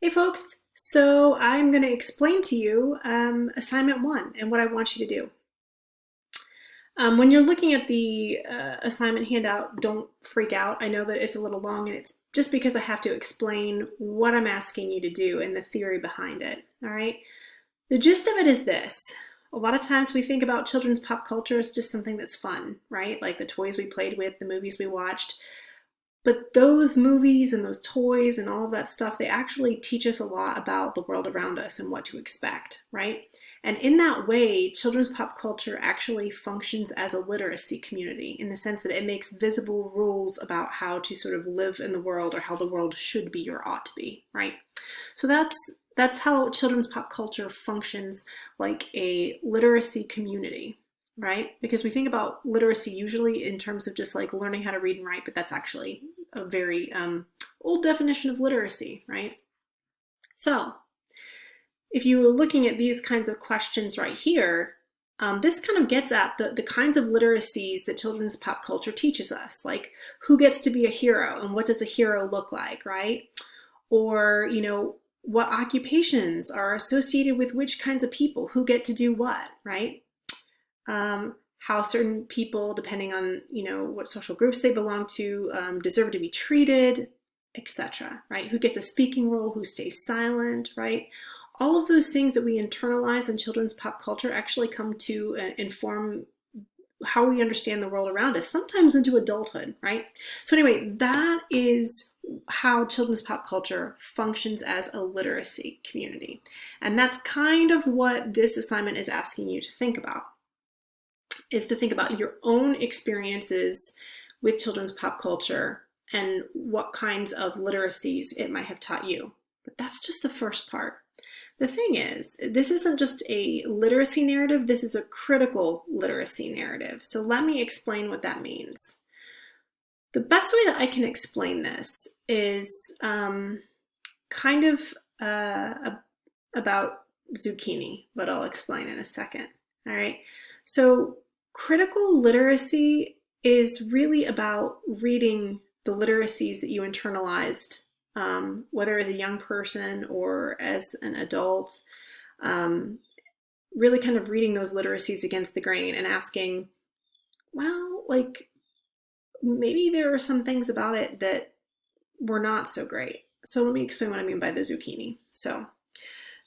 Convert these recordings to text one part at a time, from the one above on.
Hey folks, so I'm going to explain to you assignment one and what I want you to do. When you're looking at the assignment handout, don't freak out. I know that it's a little long and it's just because I have to explain what I'm asking you to do and the theory behind it. All right. The gist of it is this. A lot of times we think about children's pop culture as just something that's fun, right? Like the toys we played with, the movies we watched. But those movies and those toys and all of that stuff, they actually teach us a lot about the world around us and what to expect, right? And in that way, children's pop culture actually functions as a literacy community in the sense that it makes visible rules about how to sort of live in the world or how the world should be or ought to be, right? So that's how children's pop culture functions like a literacy community, right? Because we think about literacy usually in terms of just like learning how to read and write, but that's actually a very old definition of literacy, right? So if you were looking at these kinds of questions right here, this kind of gets at the kinds of literacies that children's pop culture teaches us, like who gets to be a hero and what does a hero look like, right? Or, what occupations are associated with which kinds of people, who get to do what, right? How certain people, depending on what social groups they belong to, deserve to be treated, etc. Right? Who gets a speaking role, who stays silent, right? All of those things that we internalize in children's pop culture actually come to inform how we understand the world around us, sometimes into adulthood, right? So anyway, that is how children's pop culture functions as a literacy community. And that's kind of what this assignment is asking you to think about, is to think about your own experiences with children's pop culture and what kinds of literacies it might have taught you. But that's just the first part. The thing is, this isn't just a literacy narrative, this is a critical literacy narrative. So let me explain what that means. The best way that I can explain this is kind of about zucchini, but I'll explain in a second. All right. So critical literacy is really about reading the literacies that you internalized, whether as a young person or as an adult, really kind of reading those literacies against the grain and asking, well, like maybe there are some things about it that were not so great. So let me explain what I mean by the zucchini. So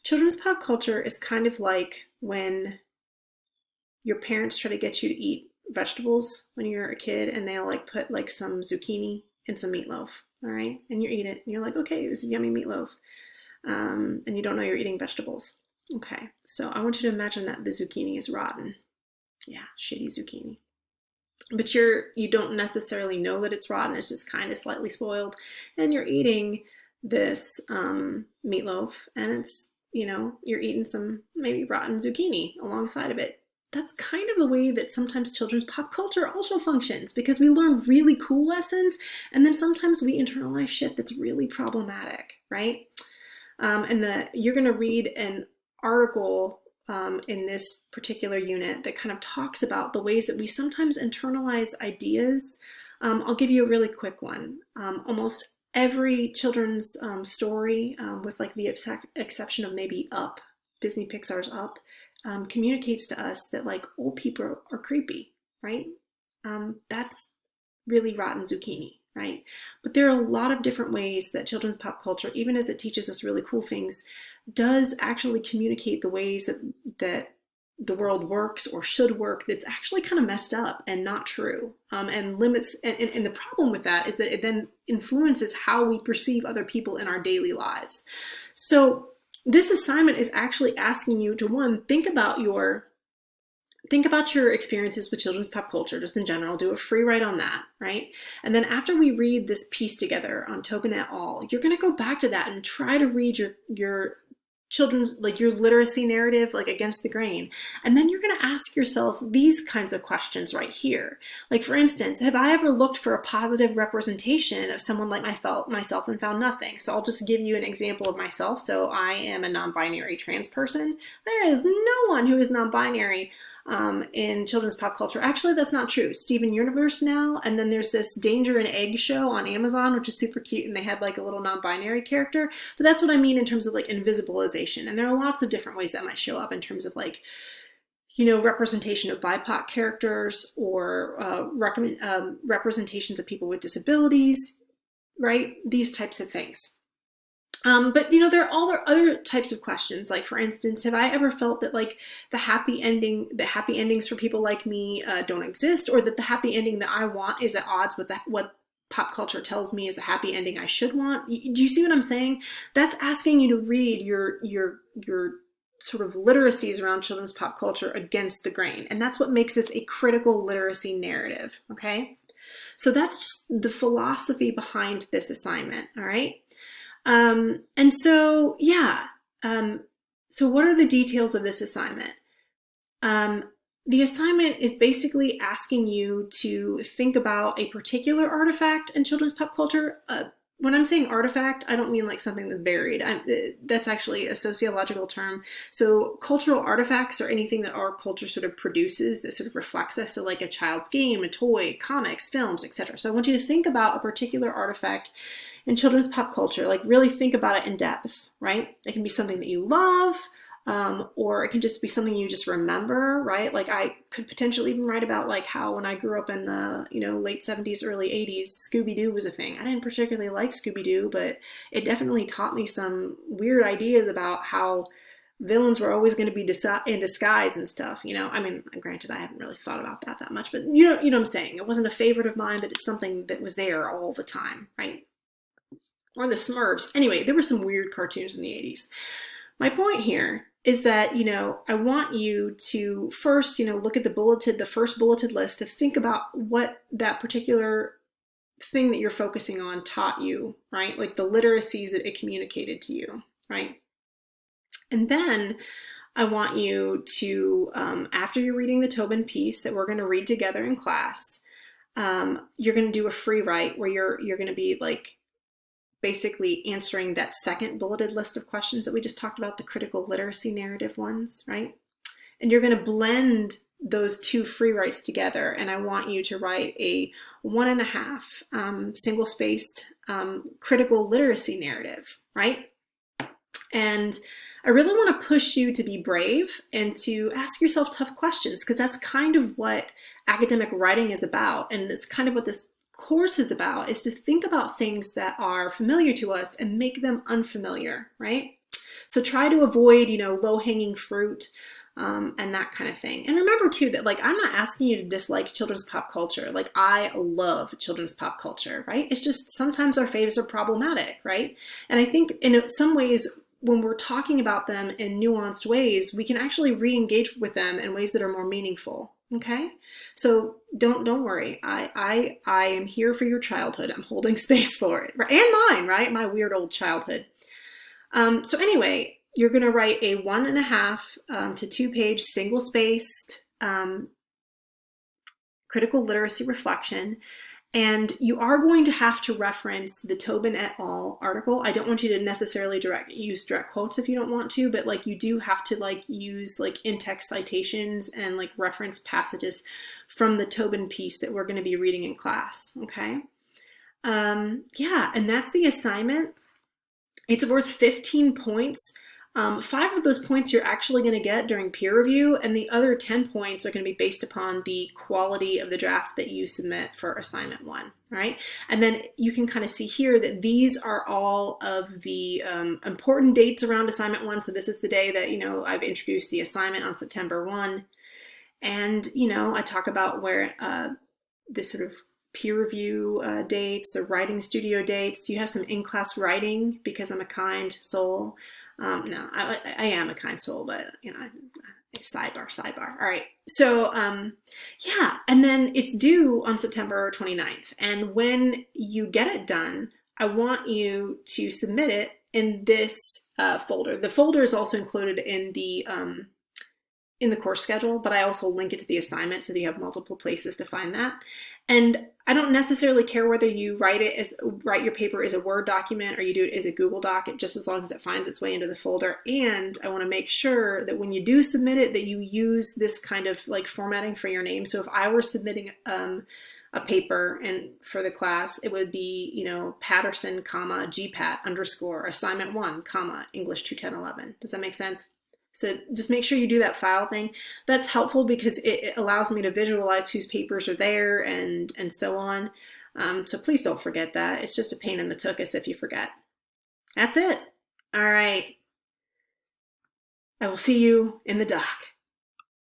children's pop culture is kind of like when your parents try to get you to eat vegetables when you're a kid and they'll like put like some zucchini and some meatloaf, all right? And you eat it and you're like, okay, this is yummy meatloaf. And you don't know you're eating vegetables. Okay, so I want you to imagine that the zucchini is rotten. Yeah, shitty zucchini. But you don't necessarily know that it's rotten, it's just kind of slightly spoiled. And you're eating this meatloaf and it's, you're eating some maybe rotten zucchini alongside of it. That's kind of the way that sometimes children's pop culture also functions, because we learn really cool lessons and then sometimes we internalize shit that's really problematic, right? You're going to read an article in this particular unit that kind of talks about the ways that we sometimes internalize ideas. I'll give you a really quick one. Almost every children's story, with like the exception of maybe Up, Disney Pixar's Up, communicates to us that like old people are creepy, right? That's really rotten zucchini, right? But there are a lot of different ways that children's pop culture, even as it teaches us really cool things, does actually communicate the ways that the world works or should work that's actually kind of messed up and not true, and limits. And the problem with that is that it then influences how we perceive other people in our daily lives. So this assignment is actually asking you to, one, think about your experiences with children's pop culture just in general. Do a free write on that, right? And then after we read this piece together on Tobin et al., you're going to go back to that and try to read your children's, like your literacy narrative, like against the grain. And then you're going to ask yourself these kinds of questions right here. Like, for instance, have I ever looked for a positive representation of someone like myself and found nothing? So I'll just give you an example of myself. So I am a non-binary trans person. There is no one who is non-binary in children's pop culture. Actually, that's not true. Steven Universe now, and then there's this Danger and Egg show on Amazon, which is super cute, and they had like a little non-binary character. But that's what I mean in terms of like invisibilization. And there are lots of different ways that might show up in terms of like, you know, representation of BIPOC characters or representations of people with disabilities, right? These types of things. But you know, there are all other types of questions. Like, for instance, have I ever felt that like the happy endings for people like me don't exist, or that the happy ending that I want is at odds with what pop culture tells me is the happy ending I should want? Do you see what I'm saying? That's asking you to read your sort of literacies around children's pop culture against the grain. And that's what makes this a critical literacy narrative, okay? So that's just the philosophy behind this assignment, all right? And so, yeah, so what are the details of this assignment? The assignment is basically asking you to think about a particular artifact in children's pop culture. When I'm saying artifact, I don't mean like something that's buried. That's actually a sociological term. So cultural artifacts are anything that our culture sort of produces that sort of reflects us. So like a child's game, a toy, comics, films, etc. So I want you to think about a particular artifact in children's pop culture, like really think about it in depth, right? It can be something that you love, or it can just be something you just remember, right? Like I could potentially even write about like how when I grew up in the, you know, late 70s, early 80s, Scooby-Doo was a thing. I didn't particularly like Scooby-Doo, but it definitely taught me some weird ideas about how villains were always going to be in disguise and stuff, you know? I mean, granted, I haven't really thought about that much, but you know what I'm saying? It wasn't a favorite of mine, but it's something that was there all the time, right? Or the Smurfs. Anyway, there were some weird cartoons in the 80s. My point here is that, you know, I want you to first, you know, look at the first bulleted list, to think about what that particular thing that you're focusing on taught you, right? Like the literacies that it communicated to you, right? And then I want you to, after you're reading the Tobin piece that we're going to read together in class, you're going to do a free write where you're going to be like, basically answering that second bulleted list of questions that we just talked about, the critical literacy narrative ones, right? And you're going to blend those two free writes together. And I want you to write a 1.5 single-spaced critical literacy narrative, right? And I really want to push you to be brave and to ask yourself tough questions, because that's kind of what academic writing is about. And it's kind of what this course is about, is to think about things that are familiar to us and make them unfamiliar, right? So try to avoid, you know, low-hanging fruit and that kind of thing. And remember too that like I'm not asking you to dislike children's pop culture. Like I love children's pop culture, right? It's just sometimes our faves are problematic, right? And I think in some ways, when we're talking about them in nuanced ways, we can actually re-engage with them in ways that are more meaningful. Okay, so don't worry. I am here for your childhood. I'm holding space for it, and mine, right? My weird old childhood. So anyway, you're going to write a 1.5 to 2-page single-spaced critical literacy reflection. And you are going to have to reference the Tobin et al. Article. I don't want you to necessarily use direct quotes if you don't want to, but like you do have to like use like in-text citations and like reference passages from the Tobin piece that we're going to be reading in class, okay? Yeah, and that's the assignment. It's worth 15 points. 5 of those points you're actually going to get during peer review, and the other 10 points are going to be based upon the quality of the draft that you submit for assignment 1, right? And then you can kind of see here that these are all of the important dates around assignment 1. So this is the day that, you know, I've introduced the assignment on September 1. And, you know, I talk about where this sort of peer review dates, the writing studio dates. Do you have some in-class writing? Because I'm a kind soul. No, I am a kind soul, but you know, sidebar. All right. So yeah, and then it's due on September 29th. And when you get it done, I want you to submit it in this folder. The folder is also included in the course schedule, but I also link it to the assignment so that you have multiple places to find that. And I don't necessarily care whether you write your paper as a Word document or you do it as a Google Doc, just as long as it finds its way into the folder. And I want to make sure that when you do submit it, that you use this kind of like formatting for your name. So if I were submitting a paper and for the class, it would be, you know, Patterson, comma, GPAT underscore assignment 1, comma, English 21011. Does that make sense? So just make sure you do that file thing. That's helpful because it allows me to visualize whose papers are there and so on. So please don't forget that. It's just a pain in the tuchus if you forget. That's it. All right. I will see you in the doc.